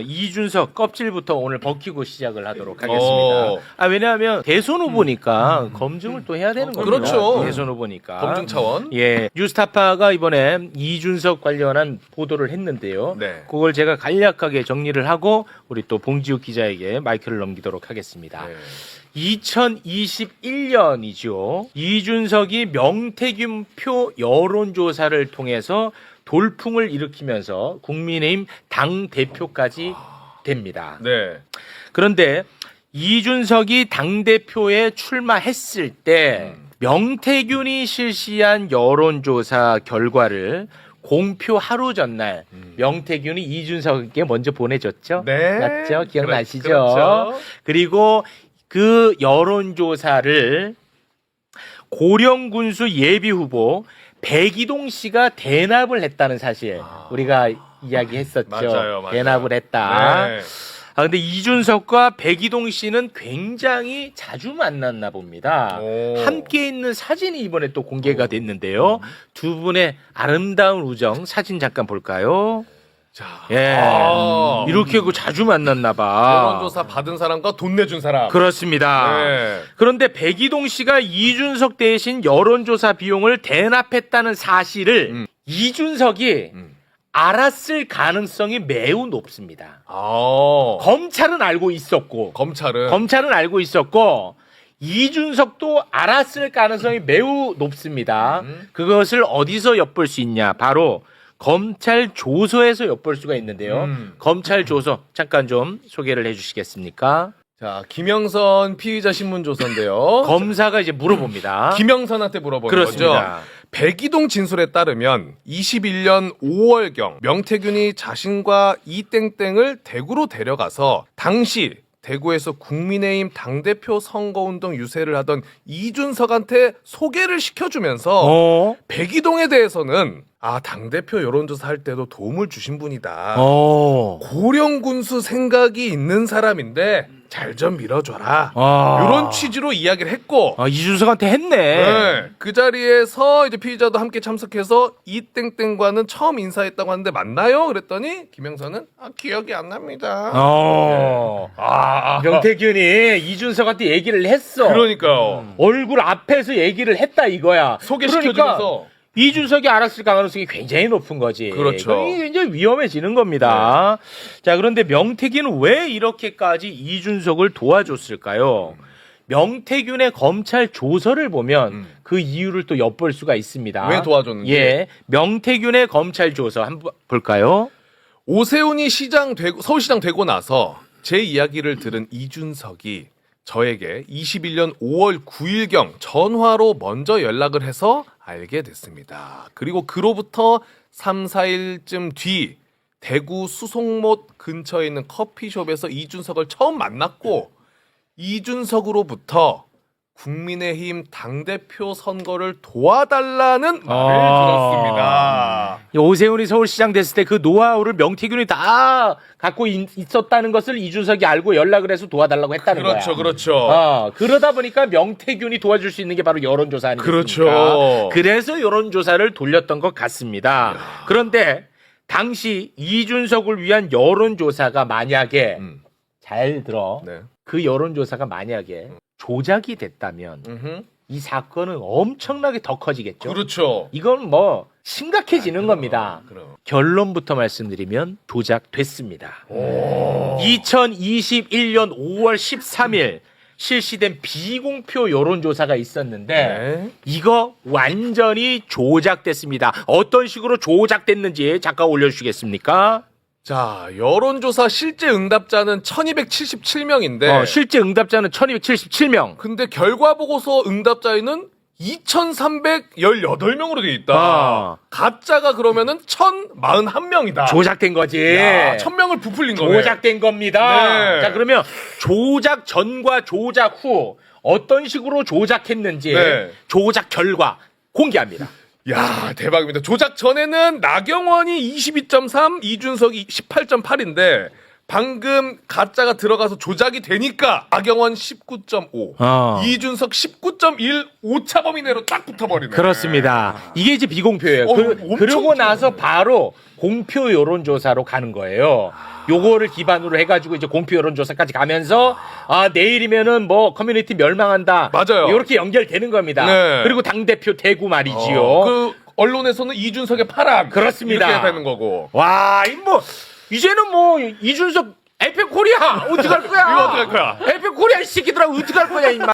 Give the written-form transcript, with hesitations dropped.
이준석 껍질부터 오늘 벗기고 시작을 하도록 하겠습니다. 왜냐하면 대선 후보니까 검증을 또 해야 되는 거죠. 그렇죠. 대선 후보니까. 검증 차원. 예, 뉴스타파가 이번에 이준석 관련한 보도를 했는데요. 네. 그걸 제가 간략하게 정리를 하고 우리 또 봉지욱 기자에게 마이크를 넘기도록 하겠습니다. 네. 2021년이죠. 이준석이 명태균표 여론조사를 통해서 돌풍을 일으키면서 국민의힘 당대표까지 됩니다. 네. 그런데 이준석이 당대표에 출마했을 때 명태균이 실시한 여론조사 결과를 공표 하루 전날 명태균이 이준석에게 먼저 보내줬죠. 네. 맞죠? 기억나시죠? 그렇죠. 그리고 그 여론조사를 고령군수 예비후보 백이동 씨가 대납을 했다는 사실 우리가 이야기했었죠. 맞아요. 대납을 했다. 네. 근데 이준석과 백이동 씨는 굉장히 자주 만났나 봅니다. 오. 함께 있는 사진이 이번에 또 공개가 됐는데요. 두 분의 아름다운 우정 사진 잠깐 볼까요? 자. 예. 이렇게 자주 만났나 봐. 여론조사 받은 사람과 돈 내준 사람. 그렇습니다. 네. 그런데 백이동 씨가 이준석 대신 여론조사 비용을 대납했다는 사실을 이준석이 알았을 가능성이 매우 높습니다. 검찰은 알고 있었고, 검찰은 알고 있었고, 이준석도 알았을 가능성이 매우 높습니다. 그것을 어디서 엿볼 수 있냐? 바로 검찰 조서에서 엿볼 수가 있는데요. 검찰 조서 잠깐 좀 소개를 해주시겠습니까? 자, 김영선 피의자 신문 조서인데요. 검사가 이제 물어봅니다. 김영선한테 물어보는 그렇습니다. 거죠. 백이동 진술에 따르면 21년 5월경 명태균이 자신과 이땡땡을 대구로 데려가서 당시 대구에서 국민의힘 당대표 선거운동 유세를 하던 이준석한테 소개를 시켜주면서 백이동에 대해서는 당대표 여론조사 할 때도 도움을 주신 분이다. 고령군수 생각이 있는 사람인데 잘 좀 밀어줘라. 이런 취지로 이야기를 했고 이준석한테 했네. 네, 그 자리에서 이제 피의자도 함께 참석해서 이땡땡과는 처음 인사했다고 하는데 맞나요? 그랬더니 김영선은 기억이 안 납니다. 명태균이 이준석한테 얘기를 했어. 그러니까요. 얼굴 앞에서 얘기를 했다 이거야. 소개시켜주면서. 그러니까 이준석이 알았을 가능성이 굉장히 높은 거지. 그렇죠. 이게 이제 위험해지는 겁니다. 자, 그런데 명태균은 왜 이렇게까지 이준석을 도와줬을까요? 명태균의 검찰 조서를 보면 그 이유를 또 엿볼 수가 있습니다. 왜 도와줬는지. 예, 명태균의 검찰 조서 한번 볼까요? 오세훈이 서울시장 되고 나서 제 이야기를 들은 이준석이 저에게 21년 5월 9일경 전화로 먼저 연락을 해서 알게 됐습니다. 그리고 그로부터 3, 4일쯤 뒤 대구 수송못 근처에 있는 커피숍에서 이준석을 처음 만났고 이준석으로부터 국민의힘 당대표 선거를 도와달라는 말을 들었습니다. 오세훈이 서울시장 됐을 때 그 노하우를 명태균이 다 갖고 있었다는 것을 이준석이 알고 연락을 해서 도와달라고 했다는 거야. 그렇죠. 그러다 보니까 명태균이 도와줄 수 있는 게 바로 여론조사 아니겠습니까? 그렇죠. 그래서 여론조사를 돌렸던 것 같습니다. 그런데 당시 이준석을 위한 여론조사가 만약에 잘 들어. 네. 그 여론조사가 만약에 조작이 됐다면 이 사건은 엄청나게 더 커지겠죠. 그렇죠. 이건 뭐 심각해지는 겁니다. 그럼. 결론부터 말씀드리면 조작됐습니다. 2021년 5월 13일 실시된 비공표 여론조사가 있었는데 네. 이거 완전히 조작됐습니다. 어떤 식으로 조작됐는지 잠깐 올려주시겠습니까? 자, 여론조사 실제 응답자는 1277명인데 실제 응답자는 1277명. 근데 결과 보고서 응답자에는 2318명으로 돼 있다. 가짜가 그러면은 1041명이다. 조작된 거지. 1000명을 부풀린 거네. 조작된 겁니다. 네. 자, 그러면 조작 전과 조작 후 어떤 식으로 조작했는지 네. 조작 결과 공개합니다. 야, 대박입니다. 조작 전에는 나경원이 22.3, 이준석이 18.8인데 방금 가짜가 들어가서 조작이 되니까 박영원 19.5, 이준석 19.1 오차 범위 내로 딱 붙어버리네. 그렇습니다. 이게 이제 비공표예요. 엄청 그러고 길어. 나서 바로 공표 여론조사로 가는 거예요. 요거를 기반으로 해가지고 이제 공표 여론조사까지 가면서 내일이면은 뭐 커뮤니티 멸망한다. 맞아요. 이렇게 연결되는 겁니다. 네. 그리고 당대표 대구 말이지요. 그 언론에서는 이준석의 파란 그렇습니다. 이렇게 되는 거고. 와, 이제는 뭐 이준석 에페 코리아 어떻게 할 거야? 이거 어떡할 거야? 에페 코리아 이 새끼들아 어떻게 할 거야, 임마.